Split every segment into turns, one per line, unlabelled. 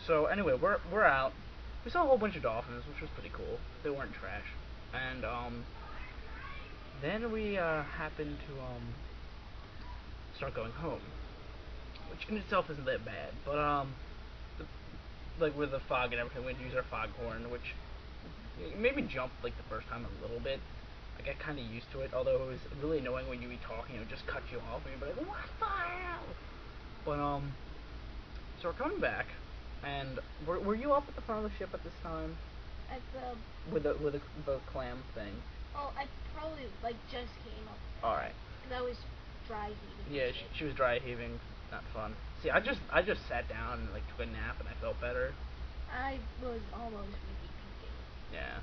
So anyway, we're out. We saw a whole bunch of dolphins, which was pretty cool. They weren't trash. And then we happened to start going home, which in itself isn't that bad. But the, like with the fog and everything, we had to use our foghorn, which it made me jump like the first time a little bit. I got kind of used to it, although it was really annoying when you be talking, it would just cut you off, and you'd be like, what the hell? But so we're coming back, and were you up at the front of the ship at this time?
At the
with the clam thing.
Oh, I probably just came up.
All right.
Because I was dry heaving.
Yeah, she was dry heaving. Not fun. See, I just sat down and took a nap, and I felt better.
I was almost really puking.
Yeah.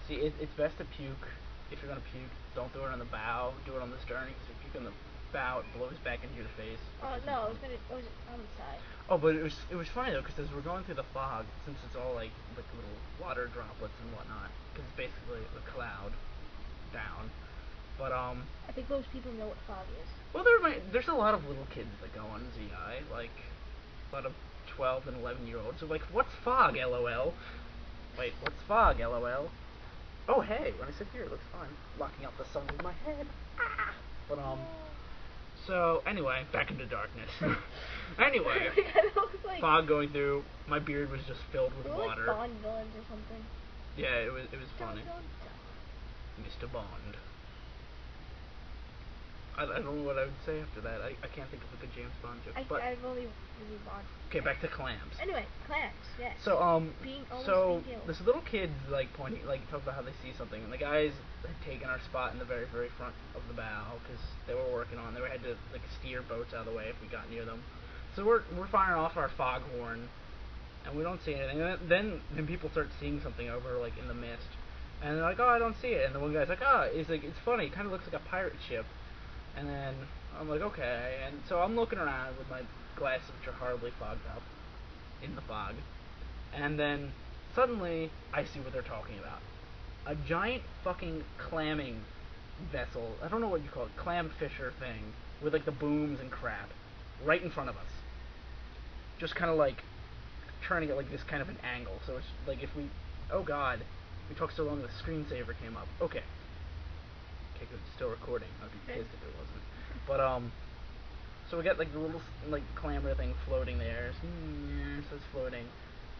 See, it's best to puke. If you're gonna puke, don't do it on the bow. Do it on the stern, because if you puke on the bow, it blows back into your face.
Oh no, it was on the side.
Oh, but it was funny though, because as we're going through the fog, since it's all like little water droplets and whatnot, because it's basically a cloud down. But
I think most people know what fog is.
well, there's a lot of little kids that go on ZI, like a lot of 12 and 11-year-olds. So like, what's fog? LOL. Wait, what's fog? LOL. Oh hey, when I sit here, it looks fine. Blocking out the sun with my head. Ah! But so anyway, back into darkness. Anyway, fog going through. My beard was just filled with water.
Like Bond villains or something.
Yeah, it was funny. Mr. Bond. I don't know what I would say after that. I can't think of a good James Bond joke.
I've only really Bond.
Okay, back to clams.
Anyway, clams. Yes.
So
so
this little kid's pointing, talk about how they see something, and the guys had taken our spot in the very front of the bow because they were working on. They had to steer boats out of the way if we got near them. So we're firing off our foghorn, and we don't see anything. And then people start seeing something over in the mist, and they're like, oh, I don't see it. And the one guy's like, oh, it's funny. It kind of looks like a pirate ship. And then I'm like, okay. And so I'm looking around with my glasses, which are horribly fogged up in the fog. And then suddenly I see what they're talking about. A giant fucking clamming vessel. I don't know what you call it. Clam fisher thing with the booms and crap right in front of us. Just kind of turning at this kind of an angle. So it's if we, oh god, we talked so long the screensaver came up. Okay. Okay, good. It's still recording. I'd be pissed if it wasn't. But so we got the little clamber thing floating there. So it's floating,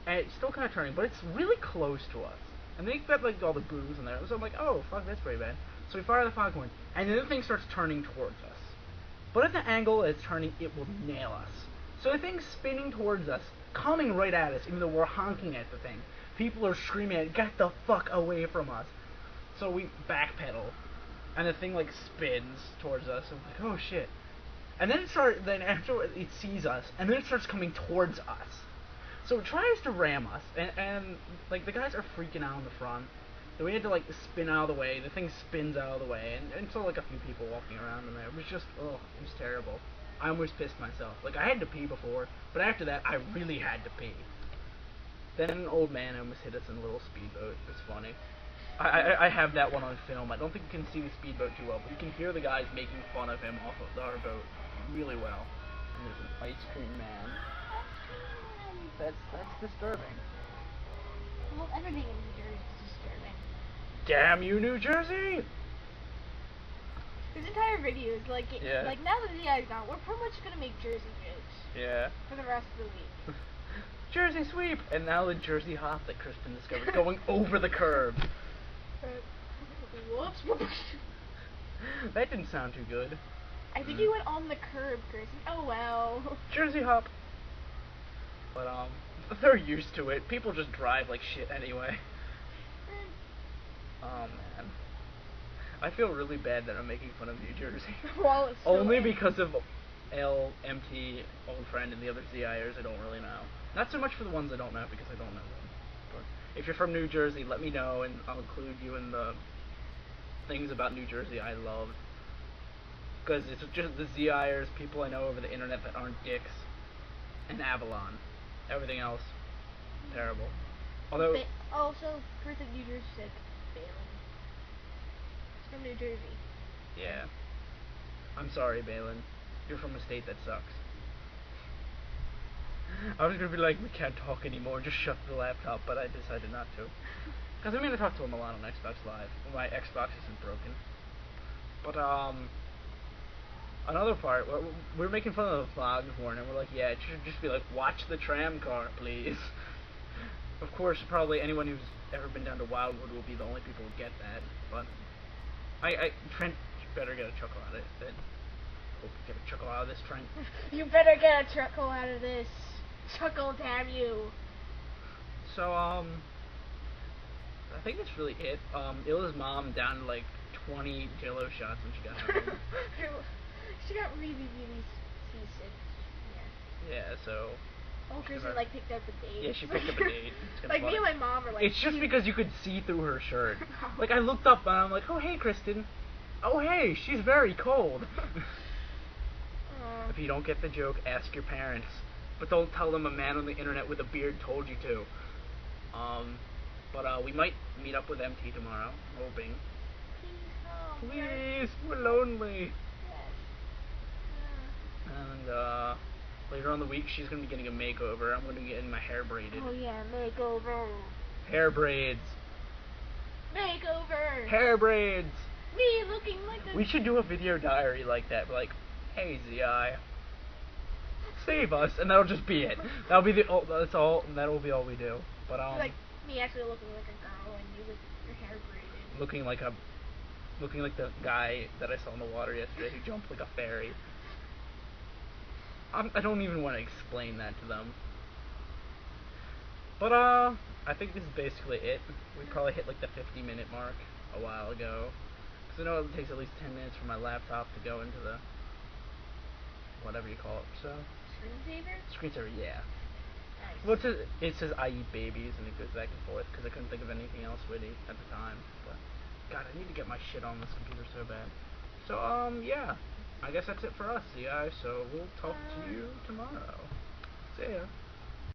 and it's still kind of turning, but it's really close to us. And they've got all the booms in there. So I'm like, oh fuck, that's pretty bad. So we fire the foghorn, and then the thing starts turning towards us. But at the angle it's turning, it will nail us. So the thing's spinning towards us, coming right at us, even though we're honking at the thing. People are screaming at it, get the fuck away from us. So we backpedal, and the thing spins towards us, and we're like, oh shit. And then after it sees us, and then it starts coming towards us. So it tries to ram us, and the guys are freaking out in the front. So we had to spin out of the way. The thing spins out of the way, and so a few people walking around in there. It was just, it was terrible. I almost pissed myself. I had to pee before, but after that I really had to pee. Then an old man almost hit us in a little speedboat. It was funny. I have that one on film. I don't think you can see the speedboat too well, but you can hear the guys making fun of him off of our boat really well. And there's an ice cream man. That's disturbing.
Well, everything in New Jersey is disturbing.
Damn you, New Jersey!
This entire video is
yeah.
Now that the guy's gone, we're pretty much gonna make Jersey jokes.
Yeah.
For the rest of the week.
Jersey sweep! And now the Jersey hop that Kristen discovered going over the curb.
Whoops.
That didn't sound too good.
I think you went on the curb, Chris. Oh well.
Jersey hop. But they're used to it. People just drive like shit anyway. Oh man. I feel really bad that I'm making fun of New Jersey.
Well, it's
only because of LMT, old friend, and the other ZIers I don't really know. Not so much for the ones I don't know because I don't know them. But if you're from New Jersey, let me know and I'll include you in the things about New Jersey I love. Because it's just the ZIers, people I know over the internet that aren't dicks, and Avalon. Everything else, terrible. Although
also, person New Jersey said Balin. It's from New Jersey.
Yeah. I'm sorry, Balin. You're from a state that sucks. I was gonna be like, we can't talk anymore, just shut the laptop, but I decided not to. Because I mean, I talk to him a lot on Xbox Live. My Xbox isn't broken. But, another part, we're making fun of the foghorn, and we're like, yeah, it should just be like, watch the tram car, please. Of course, probably anyone who's ever been down to Wildwood will be the only people who get that, but Trent better get a chuckle out of it. Hope you get a chuckle out of this, Trent.
You better get a chuckle out of this. Chuckle, damn you.
So, I think that's really it. Illa's mom downed like 20 Jello shots when she got home.
She got really, really seasick. Yeah.
Yeah, so...
Oh, Kristen like picked up a date.
Yeah, she picked up a date.
Like me and my mom are like...
It's just because you could see through her shirt. Like, I looked up and I'm like, oh, hey, Kristen. Oh, hey, she's very cold. If you don't get the joke, ask your parents. But don't tell them a man on the internet with a beard told you to. But we might meet up with MT tomorrow, I'm hoping. Please, we're lonely.
Yes.
And, later on in the week, she's going to be getting a makeover. I'm going to be getting my hair braided.
Oh, yeah, makeover.
Hair braids.
Makeover.
Hair braids.
Me looking like a...
We should do a video diary like that. Like, hey, ZI. Save us. And that'll just be it. That'll be that's all. That'll be all we do. But,
like, me actually looking like a girl and you with your hair braided.
Looking like the guy that I saw in the water yesterday who jumped like a fairy. I don't even want to explain that to them. But, I think this is basically it. We probably hit like the 50-minute mark a while ago. Because I know it takes at least 10 minutes for my laptop to go into the... whatever you call it, so...
Screensaver?
Screensaver, yeah.
Nice.
Well, it says I eat babies, and it goes back and forth, because I couldn't think of anything else witty at the time. But, God, I need to get my shit on this computer so bad. So, yeah. I guess that's it for us, guys. So, we'll talk to you tomorrow. See ya.